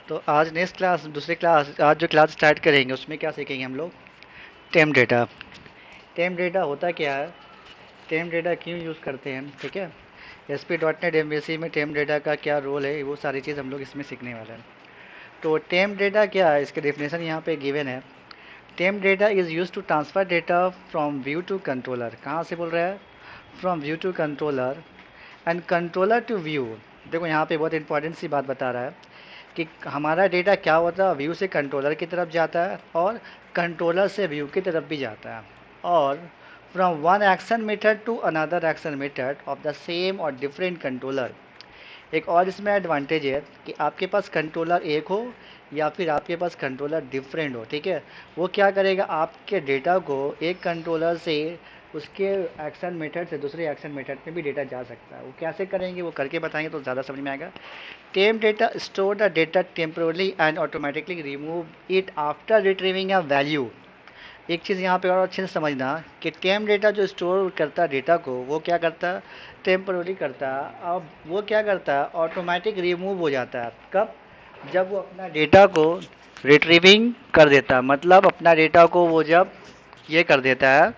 तो आज next class दूसरी क्लास आज जो क्लास स्टार्ट करेंगे उसमें क्या सीखेंगे हम लोग। टेम डेटा। टेम डेटा होता क्या है, टेम डेटा क्यों यूज़ करते हैं, ठीक है। S P dot net M में टेम डेटा का क्या रोल है, वो सारी चीज़ हम लोग इसमें सीखने वाले हैं। तो टेम डेटा क्या है, इसके डेफिनेशन यहाँ पे गिवन है। Temp data is used to transfer data from view to controller. कहाँ से बोल रहा है, from view to controller and controller to view. देखो यहाँ पे बहुत इंपॉर्टेंट सी बात बता रहा है कि हमारा डेटा क्या होता है, व्यू से कंट्रोलर की तरफ जाता है और कंट्रोलर से व्यू की तरफ भी जाता है। और from one action method to another action method of the same और डिफरेंट कंट्रोलर। एक और इसमें एडवांटेज है कि आपके पास कंट्रोलर एक हो या फिर आपके पास कंट्रोलर डिफरेंट हो, ठीक है। वो क्या करेगा, आपके डेटा को एक कंट्रोलर से उसके एक्शन मेथड से दूसरे एक्शन मेथड में भी डेटा जा सकता है। वो कैसे करेंगे वो करके बताएंगे तो ज़्यादा समझ में आएगा। Temp data store the data temporarily and automatically remove it after retrieving a value. एक चीज़ यहाँ पे और अच्छे से समझना कि टेम डेटा जो स्टोर करता है डेटा को, वो क्या करता है, टेम्पोरली करता है। अब वो क्या करता है, ऑटोमेटिक रिमूव हो जाता है। कब, जब वो अपना डेटा को रिट्रीविंग कर देता है, मतलब अपना डेटा को वो जब ये कर देता है,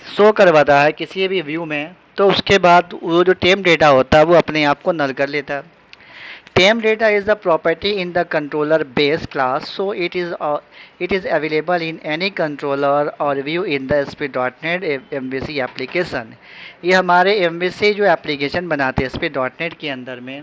शो करवाता है किसी भी व्यू में, तो उसके बाद वो जो टेम डेटा होता है वो अपने आप को नल कर लेता है। Tame data is the property in the controller base class, so it is available in any controller or view in the ASP.NET MVC application। ये हमारे MVC जो एप्लीकेशन बनाते हैं ASP.NET के अंदर में,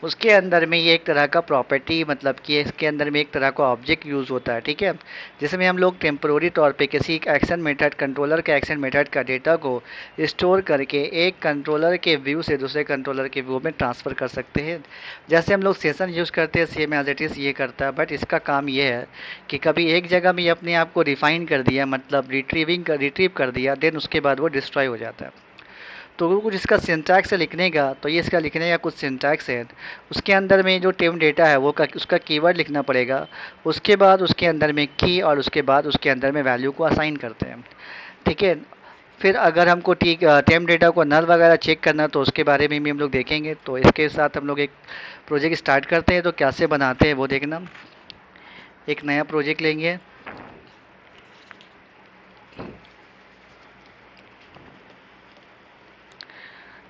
उसके अंदर में ये एक तरह का प्रॉपर्टी, मतलब कि इसके अंदर में एक तरह का ऑब्जेक्ट यूज़ होता है, ठीक है। जिसमें हम लोग टेम्पोररी तौर पे किसी एक्शन मेथड, कंट्रोलर के एक्शन मेथड का डेटा को स्टोर करके एक कंट्रोलर के व्यू से दूसरे कंट्रोलर के व्यू में ट्रांसफ़र कर सकते हैं। जैसे हम लोग सेशन यूज़ करते हैं, सेम एज इट इज़ ये करता है, बट इसका काम ये है कि कभी एक जगह में ये अपने आप को रिफाइन कर दिया, मतलब रिट्रीव कर दिया, देन उसके बाद वो डिस्ट्रॉय हो जाता है। तो वो कुछ इसका सिंटैक्स है लिखने का, तो ये इसका लिखने का कुछ सिंटैक्स है। उसके अंदर में जो टेम डेटा है वो उसका कीवर्ड लिखना पड़ेगा। उसके बाद उसके अंदर में की और उसके बाद उसके अंदर में वैल्यू को असाइन करते हैं, ठीक है। फिर अगर हमको ठीक टेम डेटा को नल वगैरह चेक करना तो उसके बारे में भी हम लोग देखेंगे। तो इसके साथ हम लोग एक प्रोजेक्ट स्टार्ट करते हैं, तो कैसे बनाते हैं वो देखना। एक नया प्रोजेक्ट लेंगे।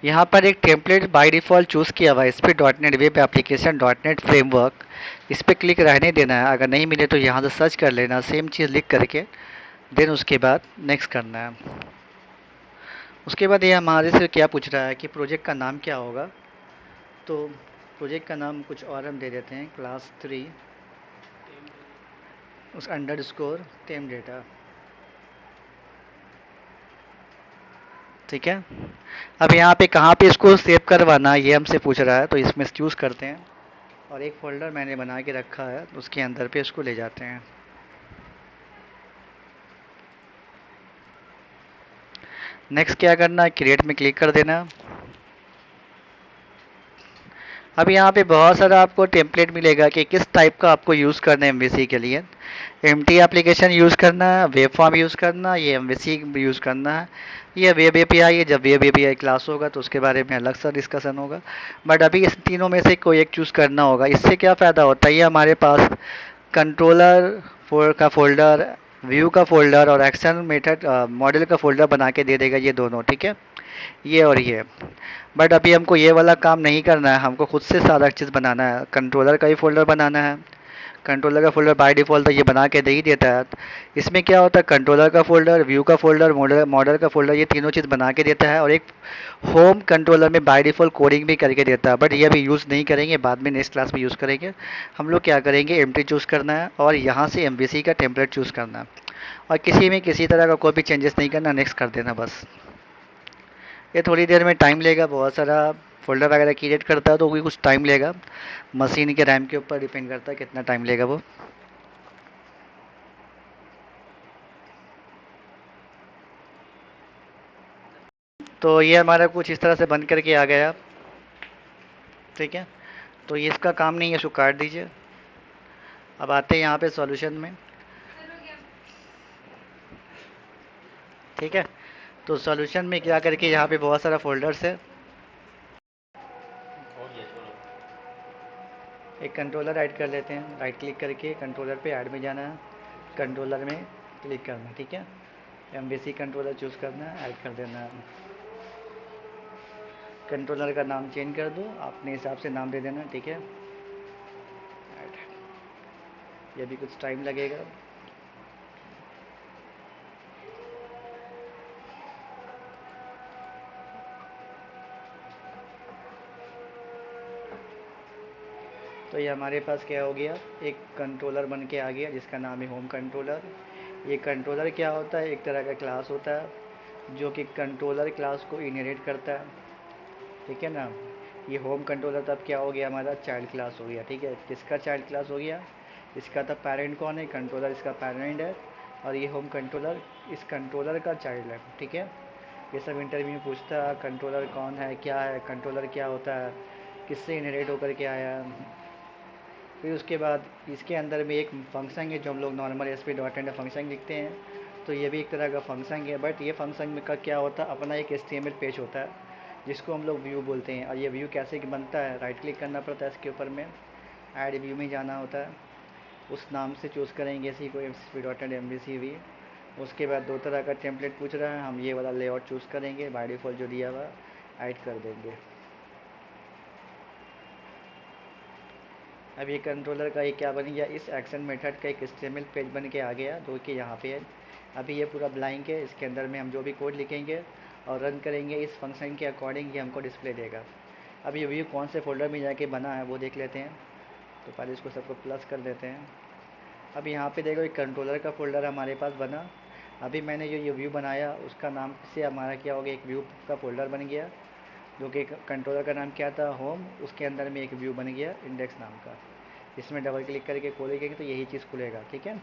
यहाँ पर एक टेम्पलेट बाय डिफ़ॉल्ट चूज़ किया हुआ है, इस पर dot net web application dot net framework. इस पर क्लिक रहने देना है, अगर नहीं मिले तो यहाँ से सर्च कर लेना सेम चीज़ लिख करके, देन उसके बाद नेक्स्ट करना है। उसके बाद ये हमारे से क्या पूछ रहा है कि प्रोजेक्ट का नाम क्या होगा। तो प्रोजेक्ट का नाम कुछ और हम दे देते हैं, क्लास 3 उस अंडर स्कोर टेम डेटा, ठीक है। अब यहाँ पे कहाँ पे इसको सेव करवाना ये हमसे पूछ रहा है, तो इसमें चूज़ करते हैं और एक फ़ोल्डर मैंने बना के रखा है, उसके अंदर पे इसको ले जाते हैं। नेक्स्ट क्या करना है, क्रिएट में क्लिक कर देना। अब यहाँ पे बहुत सारा आपको टेम्पलेट मिलेगा कि किस टाइप का आपको यूज़ करना है एमवीसी के लिए। एमटी एप्लीकेशन यूज़ करना है, वेब फॉर्म यूज़ करना है, ये एमवीसी यूज़ करना है, ये वेब एपीआई है। जब वेब एपीआई क्लास होगा तो उसके बारे में अलग सा डिस्कशन होगा, बट अभी इस तीनों में से कोई एक चूज़ करना होगा। इससे क्या फ़ायदा होता है, ये हमारे पास कंट्रोलर का फ़ोल्डर, व्यू का फ़ोल्डर और एक्शन मेथड मॉडल का फ़ोल्डर बना के दे देगा, ये दोनों, ठीक है, ये और ये। बट अभी हमको ये वाला काम नहीं करना है, हमको खुद से सारा चीज़ बनाना है। कंट्रोलर का ही फ़ोल्डर बनाना है, कंट्रोलर का फ़ोल्डर बाय डिफ़ॉल्ट तो ये बना के दे ही देता है। इसमें क्या होता है, कंट्रोलर का फ़ोल्डर, व्यू का फ़ोल्डर, मॉडल का फ़ोल्डर, ये तीनों चीज़ बना के देता है। और एक होम कंट्रोलर में बाय डिफ़ॉल्ट कोडिंग भी करके देता है, बट ये अभी यूज़ नहीं करेंगे, बाद में नेक्स्ट क्लास में यूज़ करेंगे। हम लोग क्या करेंगे, एम्प्टी चूज़ करना है और यहाँ से एमवीसी का टेम्पलेट चूज़ करना है, और किसी में किसी तरह का कोई भी चेंजेस नहीं करना, नेक्स्ट कर देना बस। ये थोड़ी देर में टाइम लेगा, बहुत सारा फ़ोल्डर वगैरह क्रिएट करता है तो भी कुछ टाइम लेगा। मशीन के रैम के ऊपर डिपेंड करता है कितना टाइम लेगा वो। तो ये हमारा कुछ इस तरह से बंद करके आ गया, ठीक है। तो ये इसका काम नहीं है, इसको काट दीजिए। अब आते हैं यहाँ पे सॉल्यूशन में, ठीक है। तो सॉल्यूशन में क्या करके यहाँ पे बहुत सारा फोल्डर्स है। एक कंट्रोलर ऐड कर लेते हैं, राइट क्लिक करके कंट्रोलर पे ऐड में जाना है, कंट्रोलर में क्लिक करना है, ठीक है। एमबीसी कंट्रोलर चूज़ करना है, ऐड कर देना है। कंट्रोलर का नाम चेंज कर दो, अपने हिसाब से नाम दे देना, ठीक है। ऐड, ये भी कुछ टाइम लगेगा। तो ये हमारे पास क्या हो गया, एक कंट्रोलर बन के आ गया जिसका नाम है होम कंट्रोलर। ये कंट्रोलर क्या होता है, एक तरह का क्लास होता है जो कि कंट्रोलर क्लास को इनहेरिट करता है, ठीक है ना। ये होम कंट्रोलर तब क्या हो गया, हमारा चाइल्ड क्लास हो गया, ठीक है। किसका चाइल्ड क्लास हो गया, इसका तब पेरेंट कौन है, कंट्रोलर इसका पेरेंट है, और ये होम कंट्रोलर इस कंट्रोलर का चाइल्ड है, ठीक है। ये सब इंटरव्यू में पूछता है कंट्रोलर कौन है, क्या है कंट्रोलर, क्या होता है, किससे इनहेरिट होकर के आया। फिर उसके बाद इसके अंदर में एक फंक्शन है जो हम लोग नॉर्मल ASP.NET फंक्शन लिखते हैं, तो ये भी एक तरह का फंक्शन है, बट ये फंक्शन में का क्या होता है, अपना एक HTML पेज होता है जिसको हम लोग व्यू बोलते हैं। और ये व्यू कैसे बनता है, राइट क्लिक करना पड़ता है इसके ऊपर में, ऐड व्यू में जाना होता है, उस नाम से चूज़ करेंगे इसी को ASP.NET MVC। उसके बाद दो तरह का टेम्पलेट पूछ रहा है, हम ये वाला लेआउट चूज़ करेंगे, बाय डिफ़ॉल्ट जो दिया हुआ ऐड कर देंगे। अब ये कंट्रोलर का ये क्या बन गया, इस एक्शन मेथड का एक HTML पेज बन के आ गया जो कि यहाँ पे है। अभी ये पूरा ब्लैंक है, इसके अंदर में हम जो भी कोड लिखेंगे और रन करेंगे इस फंक्शन के अकॉर्डिंग ये हमको डिस्प्ले देगा। अब ये व्यू कौन से फोल्डर में जाके बना है वो देख लेते हैं। तो पहले इसको सबको प्लस कर देते हैं। अब यहाँ पे देखो एक कंट्रोलर का फोल्डर हमारे पास बना। अभी मैंने जो ये व्यू बनाया उसका नाम से हमारा क्या हो गया, एक व्यू का फोल्डर बन गया जो कि कंट्रोलर का नाम क्या था, होम। उसके अंदर में एक व्यू बन गया इंडेक्स नाम का। इसमें डबल क्लिक करके खोलेंगे तो यही चीज़ खुलेगा, ठीक है।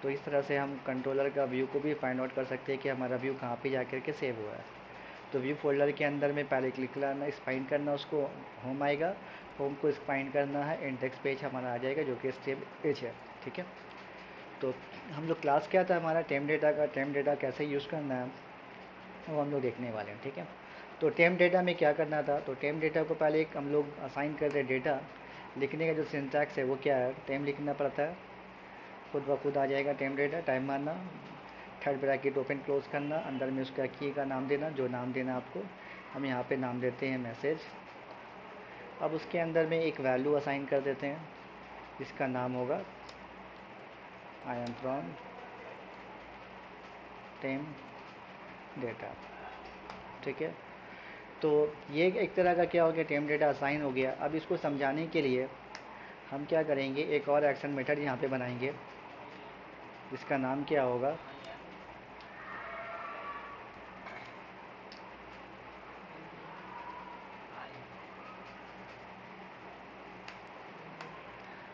तो इस तरह से हम कंट्रोलर का व्यू को भी फाइंड आउट कर सकते हैं कि हमारा व्यू कहाँ पे जाकर के सेव हुआ है। तो व्यू फोल्डर के अंदर में पहले क्लिक करना, एक्सपाइंड करना, उसको होम आएगा, होम को एक्सपाइंड करना है, इंडेक्स पेज हमारा आ जाएगा जो कि स्टेप पेज है, ठीक है। तो हम लोग क्लास क्या था हमारा, टेम डेटा का, टेम डेटा कैसे यूज़ करना है वो हम लोग देखने वाले हैं, ठीक है। तो टेम डेटा में क्या करना था, तो टेम डेटा को पहले एक हम लोग असाइन करते हैं डेटा लिखने का जो सिंटैक्स है वो क्या है, टेम लिखना पड़ता है, खुद ब खुद आ जाएगा टेम डेटा। टाइम मारना, थर्ड ब्रैकेट ओपन क्लोज करना, अंदर में उसका की का नाम देना, जो नाम देना आपको। हम यहाँ पे नाम देते हैं मैसेज। अब उसके अंदर में एक वैल्यू असाइन कर देते हैं जिसका नाम होगा I am from time data, ठीक है। तो ये एक तरह का क्या हो गया, टेम डेटा असाइन हो गया। अब इसको समझाने के लिए हम क्या करेंगे, एक और एक्शन मेथड यहाँ पे बनाएंगे जिसका नाम क्या होगा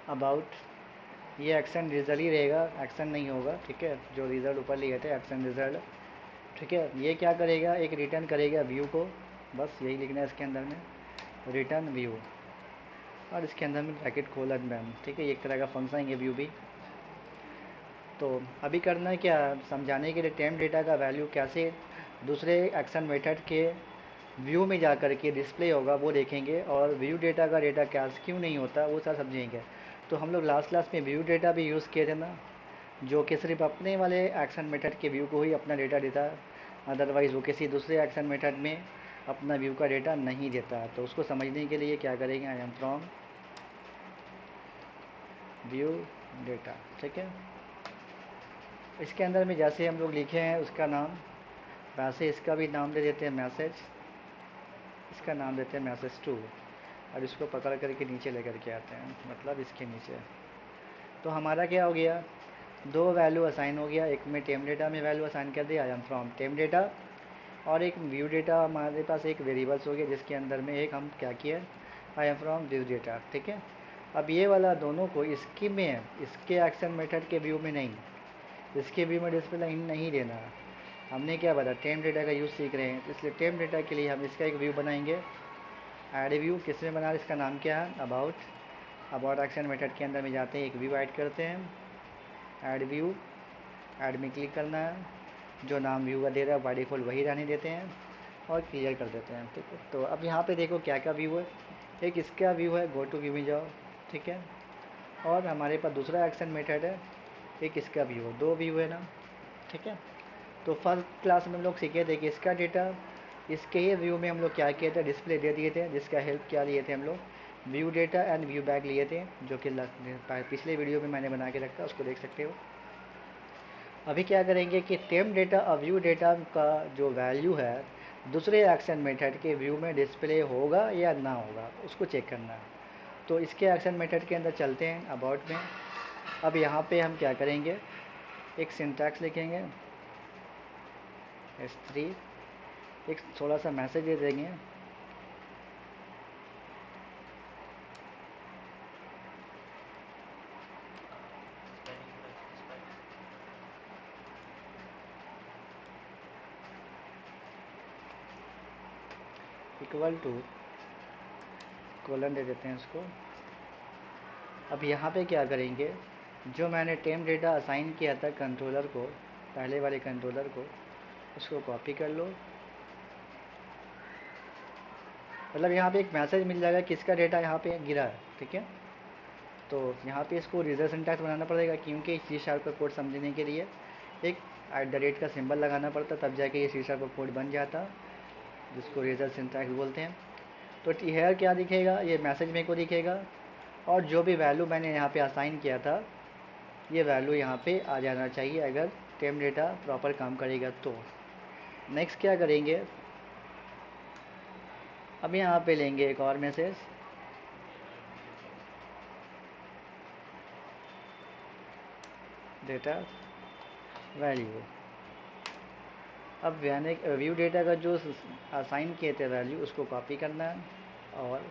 अबाउट। ये एक्शन रिजल्ट ही रहेगा, एक्शन नहीं होगा, ठीक है। जो रिज़ल्ट ऊपर लिए थे एक्शन रिज़ल्ट, ठीक है। ये क्या करेगा, एक रिटर्न करेगा व्यू को, बस यही लिखना है इसके अंदर में, रिटर्न व्यू, और इसके अंदर में ब्रैकेट खोलन मैम, ठीक है। एक तरह का फंक्शन है व्यू भी। तो अभी करना है क्या, समझाने के लिए टेम डेटा का वैल्यू कैसे दूसरे एक्शन मेथड के व्यू में जा कर के डिस्प्ले होगा वो देखेंगे, और व्यू डेटा का डेटा क्या क्यों नहीं होता वो सब समझेंगे। तो हम लोग लास्ट क्लास में व्यू डेटा भी यूज़ किए थे ना, जो कि सिर्फ अपने वाले एक्शन मेथड के व्यू को ही अपना डेटा देता है, अदरवाइज़ वो किसी दूसरे एक्शन मेथड में अपना व्यू का डेटा नहीं देता। तो उसको समझने के लिए क्या करेंगे, I am from view data, ठीक है। इसके अंदर में जैसे हम लोग लिखे हैं उसका नाम, वैसे इसका भी नाम दे देते हैं मैसेज, इसका नाम देते हैं मैसेज टू, और इसको पकड़ करके नीचे लेकर के आते हैं, मतलब इसके नीचे। तो हमारा क्या हो गया, दो वैल्यू असाइन हो गया, एक में टेम डेटा में वैल्यू असाइन कर दिया I am from time data, और एक व्यू डेटा हमारे पास एक वेरिएबल्स हो गया जिसके अंदर में एक हम क्या किया, I am from this data, ठीक है। अब ये वाला दोनों को इसकी में, इसके एक्शन मेथड के व्यू में नहीं, इसके व्यू में डिस्प्ले लाइन नहीं देना। हमने क्या बताया, टेम डेटा का यूज़ सीख रहे हैं, तो इसलिए टेम डेटा के लिए हम इसका एक व्यू बनाएंगे, ऐड व्यू। किस में बना, इसका नाम क्या है, अबाउट। अबाउट एक्शन मेथड के अंदर में जाते हैं, एक व्यू ऐड करते हैं, ऐड व्यू, ऐड में क्लिक करना है, जो नाम व्यू का दे रहा है बाय डिफ़ॉल्ट वही रहने देते हैं और क्लियर कर देते हैं, ठीक है। तो अब यहाँ पे देखो क्या क्या व्यू है, एक इसका व्यू है, गो टू व्यू में जाओ, ठीक है। और हमारे पास दूसरा एक्शन मेथड है, एक इसका व्यू, दो व्यू है ना, ठीक है। तो फर्स्ट क्लास में हम लोग सीखे थे कि इसका डेटा, इसके ही व्यू में हम लोग क्या किए थे, डिस्प्ले दे दिए थे, जिसका हेल्प क्या लिए थे हम लोग, view data and view back लिए थे, जो कि पिछले वीडियो में मैंने बना के रखा, उसको देख सकते हो। अभी क्या करेंगे कि टेम डेटा और व्यू डेटा का जो वैल्यू है दूसरे एक्शन मेथड के व्यू में डिस्प्ले होगा या ना होगा, उसको चेक करना है। तो इसके एक्शन मेथड के अंदर चलते हैं अबाउट में। अब यहाँ पे हम क्या करेंगे, एक सिंटैक्स लिखेंगे S3, एक थोड़ा सा मैसेज दे देंगे, इक्वल टू कोलन दे देते हैं उसको। अब यहाँ पे क्या करेंगे, जो मैंने टेम डेटा असाइन किया था कंट्रोलर को, पहले वाले कंट्रोलर को, उसको कॉपी कर लो। मतलब यहाँ पे एक मैसेज मिल जाएगा कि इसका डेटा यहाँ पे गिरा है, ठीक है। तो यहाँ पे इसको रिजर्व सिंटैक्स बनाना पड़ेगा, क्योंकि C# का कोड समझने के लिए एक @ का सिंबल लगाना पड़ता, तब जाके ये C# का कोड बन जाता, जिसको रिजर्व सिंटैक्स बोलते हैं। तो हेयर क्या दिखेगा, ये मैसेज मेरे को दिखेगा, और जो भी वैल्यू मैंने यहाँ पे असाइन किया था ये वैल्यू यहाँ पे आ जाना चाहिए, अगर टेम डेटा प्रॉपर काम करेगा तो। नेक्स्ट क्या करेंगे, अब यहाँ पे लेंगे एक और मैसेज, डेटा वैल्यू। अब व्यू डेटा का जो असाइन किए थे वैल्यू, उसको कॉपी करना है, और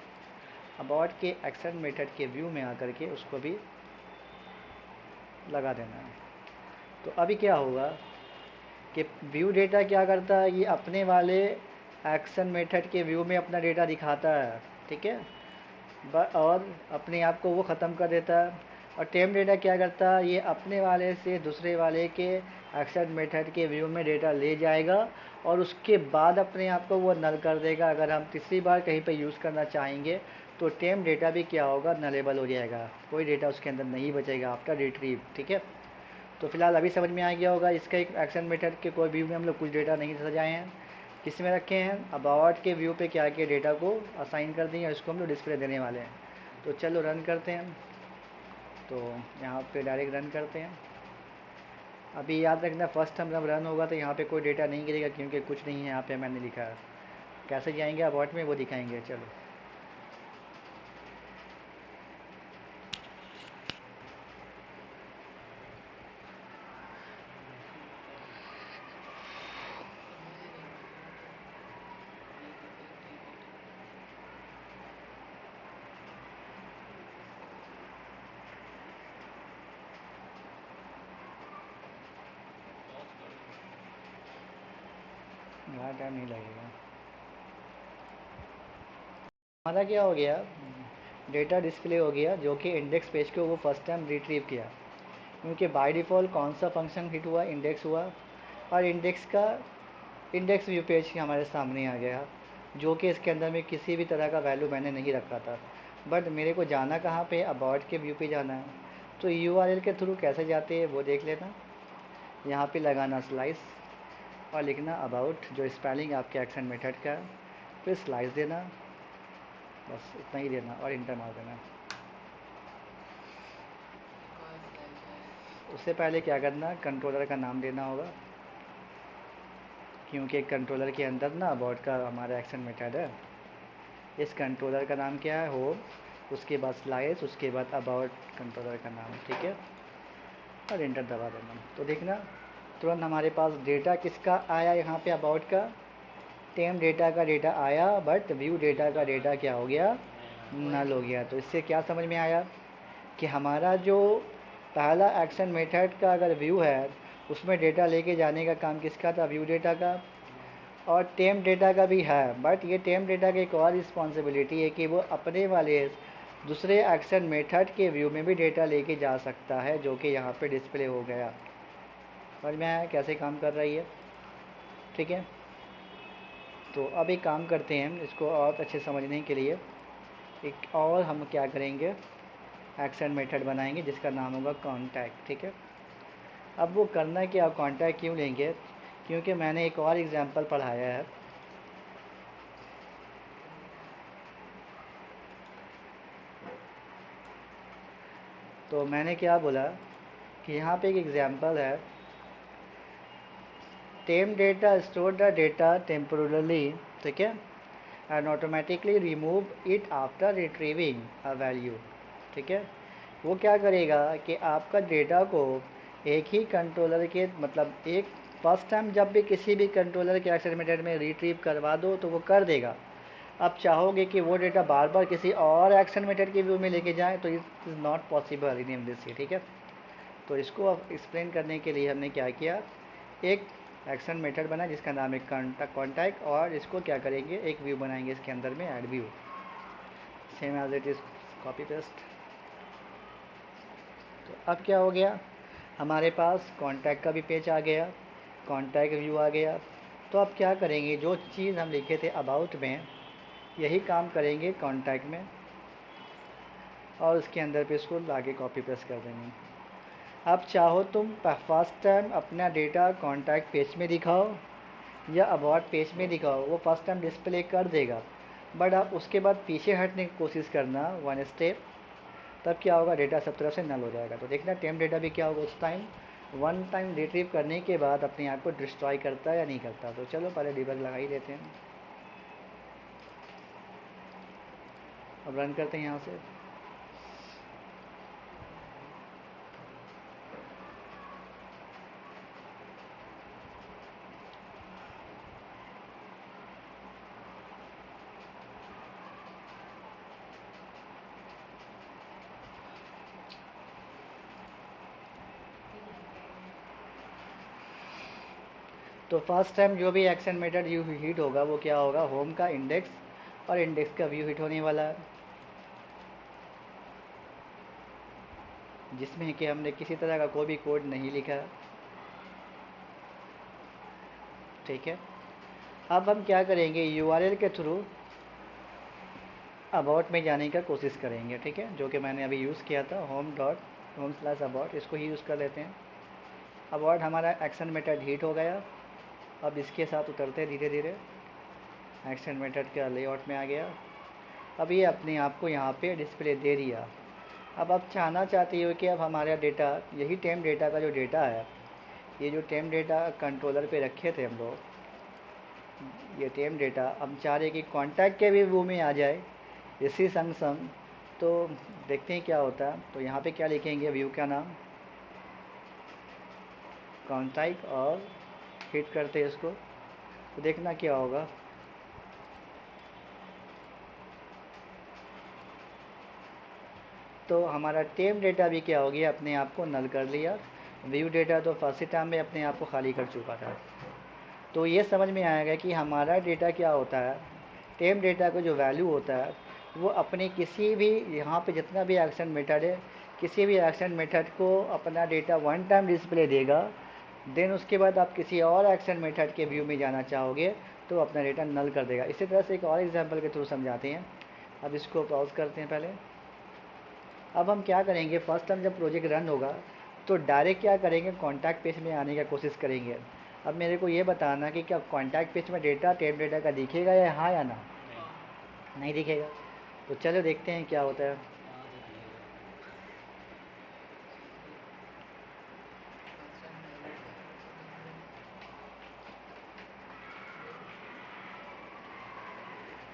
अबाउट के एक्शन मेथड के व्यू में आकर के उसको भी लगा देना है। तो अभी क्या होगा कि व्यू डेटा क्या करता है, ये अपने वाले एक्शन मेथड के व्यू में अपना डेटा दिखाता है, ठीक है, और अपने आप को वो ख़त्म कर देता है। और टेम डेटा क्या करता है, ये अपने वाले से दूसरे वाले के एक्शन मेथड के व्यू में डेटा ले जाएगा, और उसके बाद अपने आप को वो नल कर देगा। अगर हम तीसरी बार कहीं पे यूज़ करना चाहेंगे तो टेम डेटा भी क्या होगा, नलेबल हो जाएगा, कोई डेटा उसके अंदर नहीं बचेगा आफ्टर रिट्रीव, ठीक है। तो फिलहाल अभी समझ में आ गया होगा, इसका एक एक्शन मेथड के कोई व्यू में हम लोग कुछ डेटा नहीं सजाए हैं, किस में रखे हैं, अबाउट के व्यू पे क्या किया, डेटा को असाइन कर दिए, इसको हम लोग डिस्प्ले देने वाले हैं। तो चलो रन करते हैं। तो यहाँ पे डायरेक्ट रन करते हैं। अभी याद रखना, फर्स्ट टाइम जब रन होगा तो यहाँ पे कोई डेटा नहीं गिरेगा, क्योंकि कुछ नहीं है यहाँ पे, मैंने लिखा है। कैसे जाएंगे अबाउट में वो दिखाएंगे, चलो। ज़्यादा टाइम नहीं लगेगा। हमारा क्या हो गया, डेटा डिस्प्ले हो गया, जो कि इंडेक्स पेज को वो फर्स्ट टाइम रिट्रीव किया, क्योंकि बाय डिफ़ॉल्ट कौन सा फंक्शन हिट हुआ, इंडेक्स हुआ, और इंडेक्स व्यू पेज हमारे सामने आ गया, जो कि इसके अंदर में किसी भी तरह का वैल्यू मैंने नहीं रखा था। बट मेरे को जाना कहाँ पे, अबाउट के व्यू पे जाना है। तो URL के थ्रू कैसे जाते हैं वो देख लेना। यहाँ पे लगाना स्लाइस, और लिखना अबाउट, जो स्पेलिंग आपके एक्शन मेथड का है, फिर स्लाइस देना, बस इतना ही देना, और इंटर मार देना। उससे पहले क्या करना, कंट्रोलर का नाम देना होगा, क्योंकि कंट्रोलर के अंदर ना अबाउट का हमारा एक्शन मेथड है। इस कंट्रोलर का नाम क्या है, होम, उसके बाद स्लाइस, उसके बाद अबाउट कंट्रोलर का नाम, ठीक है, और इंटर दबा देना। तो देखना तुरंत हमारे पास डेटा किसका आया, यहाँ पे अबाउट का, टेम डेटा का डेटा आया, बट व्यू डेटा का डेटा क्या हो गया, नल हो गया। तो इससे क्या समझ में आया कि हमारा जो पहला एक्शन मेथड का अगर व्यू है, उसमें डेटा लेके जाने का काम किसका था, व्यू डेटा का, और टेम डेटा का भी है। बट ये टेम डेटा की एक और रिस्पॉन्सिबिलिटी है कि वो अपने वाले दूसरे एक्शन मेथड के व्यू में भी डेटा लेके जा सकता है, जो कि यहाँ पे डिस्प्ले हो गया। समझ में आया कैसे काम कर रही है, ठीक है। तो अब एक काम करते हैं, इसको और अच्छे समझने के लिए एक और हम क्या करेंगे, एक्शन मेथड बनाएंगे जिसका नाम होगा कॉन्टैक्ट। ठीक है, अब वो करना क्या, कॉन्टैक्ट क्यों लेंगे, क्योंकि मैंने एक और एग्जांपल पढ़ाया है। तो मैंने क्या बोला कि यहाँ पे एक एग्जांपल है, temp data store the data temporarily, ठीक है, and automatically remove it after retrieving a value. ठीक है, वो क्या करेगा कि आपका डेटा को एक ही कंट्रोलर के मतलब एक फर्स्ट टाइम जब भी किसी भी कंट्रोलर के एक्शन मेथड में रिट्रीव करवा दो तो वो कर देगा। अब चाहोगे कि वो डेटा बार बार किसी और एक्शन मेथड के व्यू में लेके जाए तो it is not possible in this. ठीक है, तो इसको अब एक्सप्लेन करने के लिए हमने क्या किया, एक एक्शन मेथड बना जिसका नाम है कॉन्टैक्ट, और इसको क्या करेंगे, एक व्यू बनाएंगे इसके अंदर में, add view, same as it is, copy paste. तो अब क्या हो गया, हमारे पास कॉन्टैक्ट का भी पेज आ गया, कॉन्टैक्ट व्यू आ गया। तो अब क्या करेंगे, जो चीज़ हम लिखे थे अबाउट में, यही काम करेंगे कॉन्टैक्ट में, और उसके अंदर पे इसको लाके कॉपी पेस्ट कर देंगे। अब चाहो तुम फर्स्ट टाइम अपना डेटा कॉन्टैक्ट पेज में दिखाओ या अबाउट पेज में दिखाओ, वो फर्स्ट टाइम डिस्प्ले कर देगा, बट आप उसके बाद पीछे हटने की कोशिश करना वन स्टेप, तब क्या होगा, डेटा सब तरफ से नल हो जाएगा। तो देखना टेम डेटा भी क्या होगा उस टाइम, वन टाइम रिट्रीव करने के बाद अपने आप को डिस्ट्रॉय करता है या नहीं करता। तो चलो पहले डिबग लगा ही देते हैं, अब रन करते हैं यहाँ से। तो फर्स्ट टाइम जो भी एक्शन मेथड व्यू हिट होगा वो क्या होगा, होम का इंडेक्स और इंडेक्स का व्यू हिट होने वाला है, जिसमें कि हमने किसी तरह का कोई भी कोड नहीं लिखा। ठीक है, अब हम क्या करेंगे, यूआरएल के थ्रू अबाउट में जाने का कोशिश करेंगे। ठीक है, जो कि मैंने अभी यूज़ किया था, होम.com/अबाउट, इसको ही यूज़ कर लेते हैं। अबाउट हमारा एक्शन मेथड हीट हो गया, अब इसके साथ उतरते धीरे धीरे, एक्शन मेथड का लेआउट में आ गया। अब ये अपने आप को यहाँ पे डिस्प्ले दे दिया। अब आप चाहना चाहती हो कि अब हमारा डेटा, यही टेम डेटा का जो डेटा है, ये जो टेम डेटा कंट्रोलर पे रखे थे हम लोग, ये टेम डेटा हम चाह रहे कि कॉन्टैक्ट के भी व्यू में आ जाए इसी संग संग। तो देखते हैं क्या होता है। तो यहाँ पे क्या लिखेंगे, व्यू का नाम कॉन्टैक्ट, और हिट करते हैं इसको, तो देखना क्या होगा। तो हमारा टेम डेटा भी क्या हो गया, अपने आप को नल कर लिया। व्यू डेटा तो फर्स्ट टाइम में अपने आप को खाली कर चुका था। तो ये समझ में आएगा कि हमारा डेटा क्या होता है, टेम डेटा का जो वैल्यू होता है वो अपने किसी भी, यहाँ पे जितना भी एक्शन मेथड है, किसी भी एक्शन मेथड को अपना डेटा वन टाइम डिस्प्ले देगा, देन उसके बाद आप किसी और एक्शन मेथड के व्यू में जाना चाहोगे तो अपना डेटा नल कर देगा। इसी तरह से एक और एग्जांपल के थ्रू समझाते हैं। अब इसको पॉज करते हैं पहले। अब हम क्या करेंगे, फर्स्ट टाइम जब प्रोजेक्ट रन होगा तो डायरेक्ट क्या करेंगे, कॉन्टैक्ट पेज में आने का कोशिश करेंगे। अब मेरे को ये बताना कि क्या कॉन्टैक्ट पेज में डेटा टेम डेटा का दिखेगा या हाँ या ना, नहीं दिखेगा। तो चलो देखते हैं क्या होता है।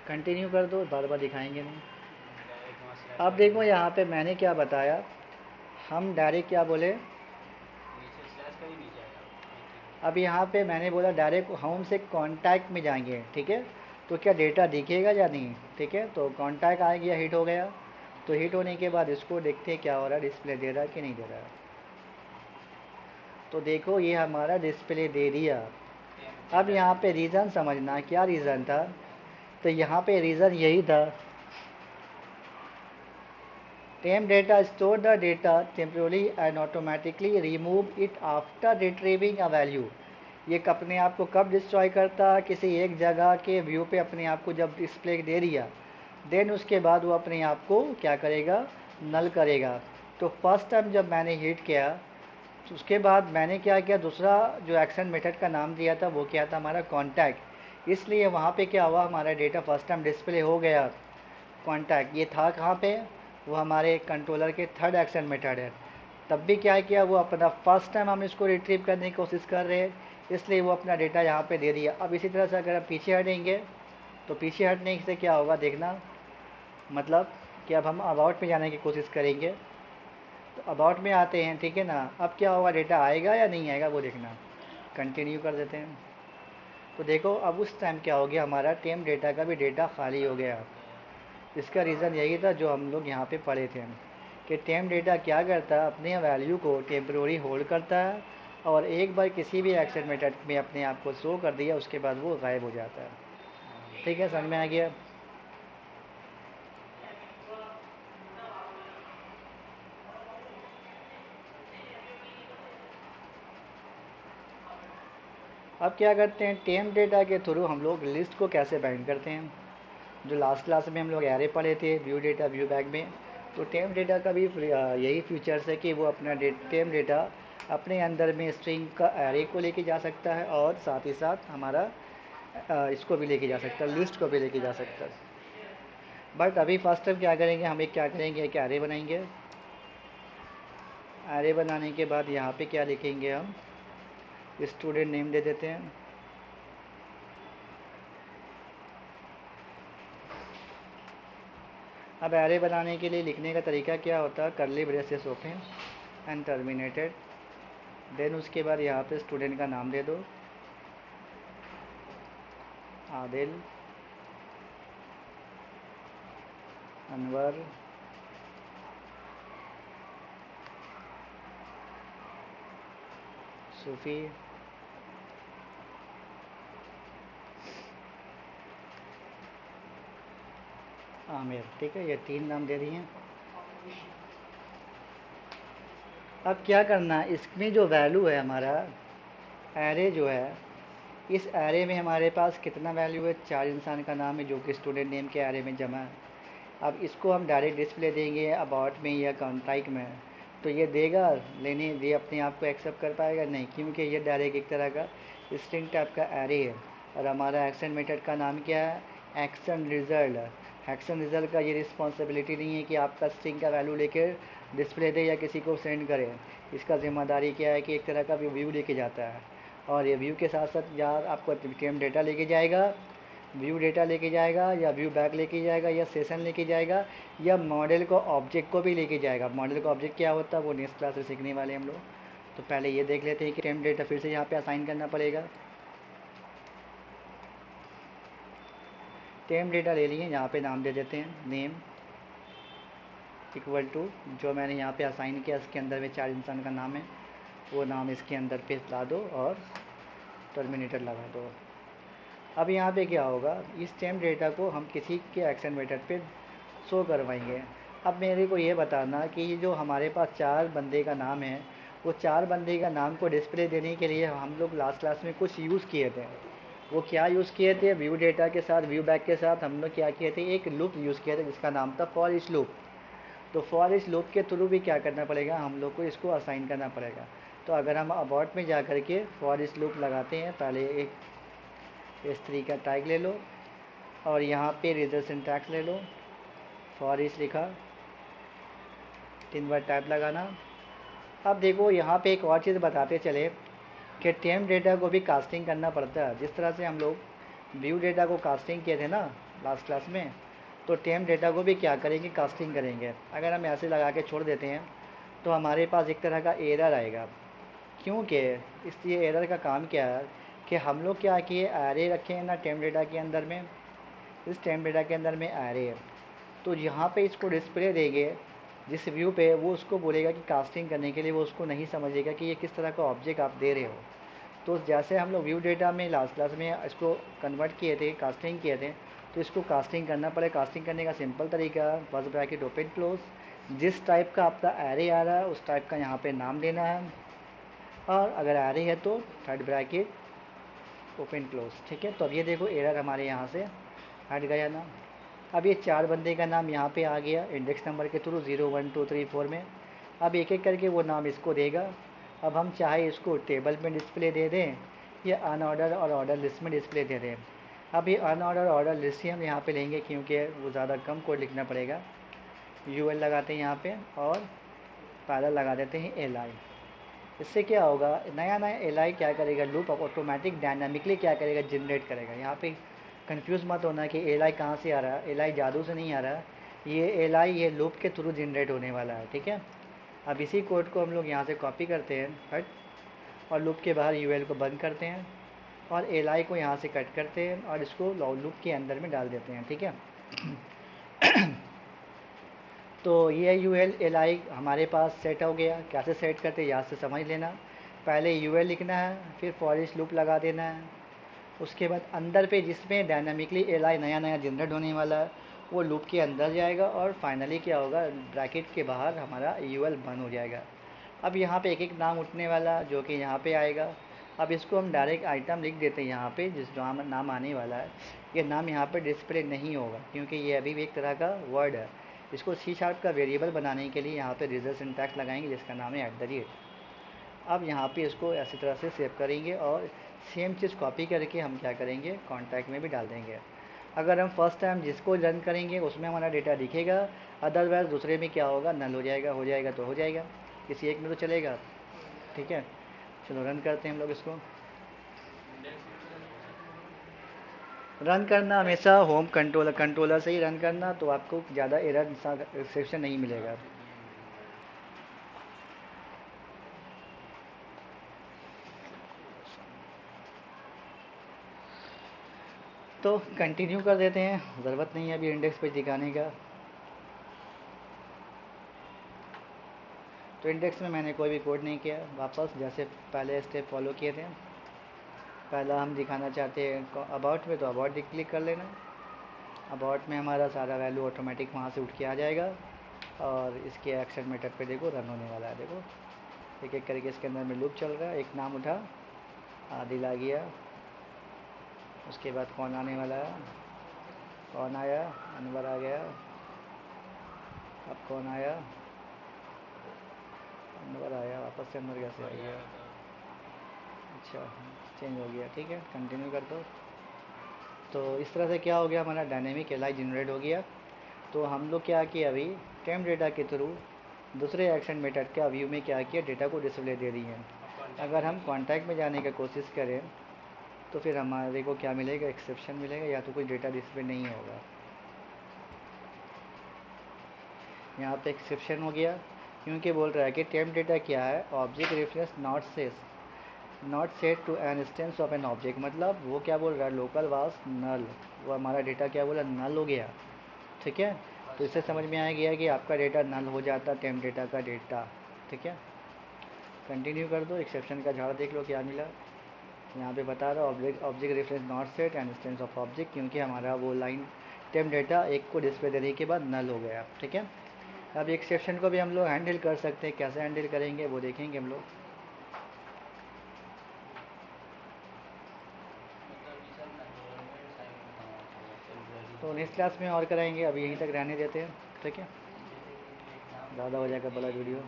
कंटिन्यू कर दो, बार बार दिखाएंगे नहीं। अब देखो यहाँ पे मैंने क्या बताया, हम डायरेक्ट क्या बोले, अब यहाँ पे मैंने बोला डायरेक्ट होम से कॉन्टैक्ट में जाएंगे। ठीक है, तो क्या डेटा दिखेगा या नहीं। ठीक है, तो कॉन्टैक्ट आ गया, हिट हो गया। तो हिट होने के बाद इसको देखते हैं क्या हो रहा है, डिस्प्ले दे रहा है कि नहीं दे रहा है। तो देखो ये हमारा डिस्प्ले दे दिया। अब यहाँ पे रीज़न समझना, क्या रीज़न था, तो यहाँ पे रीज़न यही था, temp data store the data temporarily and automatically remove it after retrieving a value. ये अपने आप को कब डिस्ट्रॉय करता है, किसी एक जगह के व्यू पे अपने आप को जब डिस्प्ले दे दिया, देन उसके बाद वो अपने आप को क्या करेगा, नल करेगा। तो फर्स्ट टाइम जब मैंने हिट किया तो उसके बाद मैंने क्या किया, दूसरा जो एक्शन मेथड का नाम दिया था वो क्या था हमारा कॉन्टैक्ट। इसलिए वहाँ पे क्या हुआ, हमारा डेटा फर्स्ट टाइम डिस्प्ले हो गया। कॉन्टैक्ट ये था कहाँ पे, वो हमारे कंट्रोलर के थर्ड एक्शन मेथड है। तब भी क्या किया, वो अपना फर्स्ट टाइम हम इसको रिट्रीव करने की कोशिश कर रहे हैं, इसलिए वो अपना डेटा यहाँ पे दे दिया। अब इसी तरह से अगर हम पीछे हटेंगे तो पीछे हटने से क्या होगा देखना, मतलब कि अब हम अबाउट में जाने की कोशिश करेंगे। तो अबाउट में आते हैं, ठीक है ना। अब क्या होगा, डेटा आएगा या नहीं आएगा वो देखना। कंटिन्यू कर देते हैं। तो देखो अब उस टाइम क्या हो गया, हमारा टेम डेटा का भी डेटा खाली हो गया। इसका रीज़न यही था जो हम लोग यहाँ पे पढ़े थे कि टेम डेटा क्या करता है, अपने वैल्यू को टेम्प्रोरी होल्ड करता है और एक बार किसी भी एक्शन मेथड में अपने आप को शो कर दिया उसके बाद वो गायब हो जाता है। ठीक है, समझ में आ गया। अब क्या करते हैं, टेम डेटा के थ्रू हम लोग लिस्ट को कैसे बाइंड करते हैं। जो लास्ट क्लास में हम लोग एरे पढ़े थे व्यू डेटा व्यू बैग में, तो टेम डेटा का भी यही फीचर्स है कि वो अपना टेम डेटा अपने अंदर में स्ट्रिंग का एरे को लेके जा सकता है और साथ ही साथ हमारा इसको भी लेके जा सकता है, लिस्ट को भी लेके जा सकता है। बट अभी फर्स्ट टाइम क्या करेंगे, हम एक क्या करेंगे, एक एरे बनाएंगे। एरे बनाने के बाद यहाँ पे क्या लिखेंगे, हम स्टूडेंट नेम दे देते हैं। अब एरे बनाने के लिए लिखने का तरीका क्या होता है, curly braces open and terminated, then उसके बाद यहाँ पे स्टूडेंट का नाम दे दो, आदिल, अनवर, सूफ़ी, आमिर। ठीक है, ये 3 नाम दे दिए। अब क्या करना है, इसमें जो वैल्यू है हमारा एरे जो है, इस एरे में हमारे पास कितना वैल्यू है, 4 इंसान का नाम है जो कि स्टूडेंट नेम के एरे में जमा है। अब इसको हम डायरेक्ट डिस्प्ले देंगे अबाउट में या कॉन्टैक्ट में, तो ये देगा लेने, ये अपने आप को एक्सेप्ट कर पाएगा नहीं, क्योंकि ये डायरेक्ट एक तरह का स्ट्रिंग टाइप का एरे है। और हमारा एक्शन मेथड का नाम क्या है, एक्शन रिजल्ट। एक्शन रिजल्ट का ये रिस्पॉन्सिबिलिटी नहीं है कि आपका स्ट्रिंग का वैल्यू लेकर डिस्प्ले दे या किसी को सेंड करे। इसका जिम्मेदारी क्या है कि एक तरह का व्यू लेके जाता है, और ये व्यू के साथ साथ या आपको टेम डेटा लेके जाएगा, व्यू डेटा लेके जाएगा या व्यू बैक लेके जाएगा या सेशन लेके जाएगा या मॉडल को ऑब्जेक्ट को भी लेके जाएगा। मॉडल का ऑब्जेक्ट क्या होता है वो नेक्स्ट क्लास में सीखने वाले हम लोग। तो पहले ये देख लेते हैं कि टेम डेटा फिर से यहाँ पे असाइन करना पड़ेगा। टेम डेटा ले लिए, यहाँ पे नाम दे देते हैं नेम इक्वल टू जो मैंने यहाँ पे असाइन किया इसके अंदर में 4 इंसान का नाम है, वो नाम इसके अंदर पे ला दो और टर्मिनेटर लगा दो। अब यहाँ पे क्या होगा, इस टेम डेटा को हम किसी के एक्शन मेथड पे शो करवाएंगे। अब मेरे को ये बताना कि जो हमारे पास 4 बंदे का नाम है, वो 4 बंदे का नाम को डिस्प्ले देने के लिए हम लोग लास्ट क्लास में कुछ यूज़ किए थे। वो क्या यूज़ किए थे, व्यू डेटा के साथ व्यू बैक के साथ हम लोग क्या किए थे, एक लूप यूज़ किया था जिसका नाम था फॉर ईच लूप। तो फॉर ईच लूप के थ्रू भी क्या करना पड़ेगा, हम लोग को इसको असाइन करना पड़ेगा। तो अगर हम अबाउट में जा कर के फॉर ईच लूप लगाते हैं, पहले एक S3 का टैग ले लो और यहाँ पे रिजल्ट सिंटैक्स ले लो, फॉर ईच लिखा, 3 बार टैब लगाना। अब देखो यहाँ पे एक और चीज़ बताते चले कि टेम डेटा को भी कास्टिंग करना पड़ता है। जिस तरह से हम लोग व्यू डेटा को कास्टिंग किए थे ना लास्ट क्लास में, तो टेम डेटा को भी क्या करेंगे, कास्टिंग करेंगे। अगर हम ऐसे लगा के छोड़ देते हैं तो हमारे पास एक तरह का एरर आएगा। क्योंकि इसलिए एरर का काम क्या है कि हम लोग क्या किए, एरे रखे हैं ना टेम डेटा के अंदर में, इस टेम डेटा के अंदर में एरे है। तो यहाँ पे इसको डिस्प्ले देंगे जिस व्यू पे, वो उसको बोलेगा कि कास्टिंग करने के लिए, वो उसको नहीं समझेगा कि ये किस तरह का ऑब्जेक्ट आप दे रहे हो। तो जैसे हम लोग व्यू डेटा में लास्ट क्लास में इसको कन्वर्ट किए थे, कास्टिंग किए थे, तो इसको कास्टिंग करना पड़े। कास्टिंग करने का सिंपल तरीका, फर्स्ट ब्रैकेट ओपन क्लोज, जिस टाइप का आपका एरे आ रहा है उस टाइप का यहाँ पे नाम देना है, और अगर एरे है तो थर्ड ब्रैकेट ओपन क्लोज। ठीक है, तो अब ये देखो एरर हमारे यहाँ से हट गया ना। अब ये 4 बंदे का नाम यहाँ पे आ गया इंडेक्स नंबर के थ्रू 0 1 2 3 4 में। अब एक एक करके वो नाम इसको देगा। अब हम चाहे इसको टेबल में डिस्प्ले दे दें या अनऑर्डर और ऑर्डर लिस्ट में डिस्प्ले दे दें। अब ये अनऑर्डर ऑर्डर लिस्ट ही हम यहाँ पे लेंगे क्योंकि वो ज़्यादा कम कोड लिखना पड़ेगा। यूएल लगाते हैं यहाँ पे और पैरेलल लगा देते हैं एल आई। इससे क्या होगा, नया नया एल क्या करेगा, लूप ऑटोमेटिक डायनामिकली क्या करेगा, जनरेट करेगा। यहाँ पे कंफ्यूज मत होना कि एल कहाँ से आ रहा है, एल जादू से नहीं आ रहा, ये एल ये लूप के थ्रू जनरेट होने वाला है, ठीक है। अब इसी कोड को हम लोग यहाँ से कॉपी करते हैं हट, और लूप के बाहर यूएल को बंद करते हैं और एल को यहाँ से कट करते हैं और इसको लूप के अंदर में डाल देते हैं, ठीक है। तो ये यू एल आई हमारे पास सेट हो गया। कैसे सेट करते हैं याद से समझ लेना। पहले यू एल लिखना है, फिर फॉर ईच लूप लगा देना है। उसके बाद अंदर पे जिसमें डायनामिकली एल आई नया नया जनरेट होने वाला है वो लूप के अंदर जाएगा और फाइनली क्या होगा, ब्रैकेट के बाहर हमारा यू एल बंद हो जाएगा। अब यहाँ पे एक एक नाम उठने वाला जो कि यहाँ पे आएगा। अब इसको हम डायरेक्ट आइटम लिख देते हैं यहाँ पे, जिस जो नाम आने वाला है ये नाम यहाँ पे डिस्प्ले नहीं होगा क्योंकि ये अभी भी एक तरह का वर्ड है। इसको सी शार्प का वेरिएबल बनाने के लिए यहाँ पे रिजल्ट सिंटैक्स लगाएंगे जिसका नाम है @। अब यहाँ पे इसको ऐसी तरह से सेव करेंगे और सेम चीज़ कॉपी करके हम क्या करेंगे, कॉन्टैक्ट में भी डाल देंगे। अगर हम फर्स्ट टाइम जिसको रन करेंगे उसमें हमारा डेटा दिखेगा, अदरवाइज दूसरे में क्या होगा, नल हो जाएगा तो हो जाएगा, किसी एक में तो चलेगा, ठीक है। चलो रन करते हैं हम लोग इसको। रन करना हमेशा होम कंट्रोलर से ही रन करना, तो आपको ज़्यादा एरर सेक्शन नहीं मिलेगा। तो कंटिन्यू कर देते हैं, ज़रूरत नहीं है अभी इंडेक्स पे दिखाने का। तो इंडेक्स में मैंने कोई भी कोड नहीं किया, वापस जैसे पहले स्टेप फॉलो किए थे। पहला हम दिखाना चाहते हैं अबाउट में, तो अबाउट क्लिक कर लेना। अबाउट में हमारा सारा वैल्यू ऑटोमेटिक वहाँ से उठ के आ जाएगा और इसके एक्शन मेथड पे देखो रन होने वाला है। देखो एक एक करके इसके अंदर में लूप चल रहा है। एक नाम उठा, आदिल आ गया, उसके बाद कौन आने वाला है, कौन आया, अनवर आ गया। अब कौन आया, अनवर आया, वापस से अनवर कैसे आ गया, अच्छा चेंज हो गया, ठीक है। कंटिन्यू कर दो। तो इस तरह से क्या हो गया, हमारा डायनेमिक एल जनरेट हो गया। तो हम लोग क्या किया अभी, टेम्प डेटा के थ्रू दूसरे एक्शन मेथड का व्यू में क्या किया, डेटा को डिस्प्ले दे रही है। अगर हम कॉन्टैक्ट में जाने की कोशिश करें तो फिर हमारे को क्या मिलेगा, एक्सेप्शन मिलेगा या तो कोई डेटा डिस्प्ले नहीं होगा। यहाँ पे एक्सेप्शन हो गया क्योंकि बोल रहा है कि टेम्प डेटा क्या है, object reference not set to an instance of an object. मतलब वो क्या बोल रहा है, लोकल वास नल, वो हमारा डेटा क्या बोला, नल हो गया, ठीक है। तो इससे समझ में आ गया कि आपका डेटा नल हो जाता टेम्प डेटा का डेटा, ठीक है। कंटिन्यू कर दो, एक्सेप्शन का झाड़ देख लो क्या मिला। यहाँ पे बता रहा object reference not set N instance of object, क्योंकि हमारा वो लाइन टेम्प डेटा एक को डिस्प्ले देने के बाद नल हो गया, ठीक है। अब एक्सेप्शन को भी हम लोग हैंडल कर सकते हैं, कैसे हैंडल करेंगे वो देखेंगे हम लोग। तो नेक्स्ट क्लास में और कराएंगे, अभी यहीं तक रहने देते हैं, ठीक है। ज़्यादा हो जाएगा बड़ा वीडियो।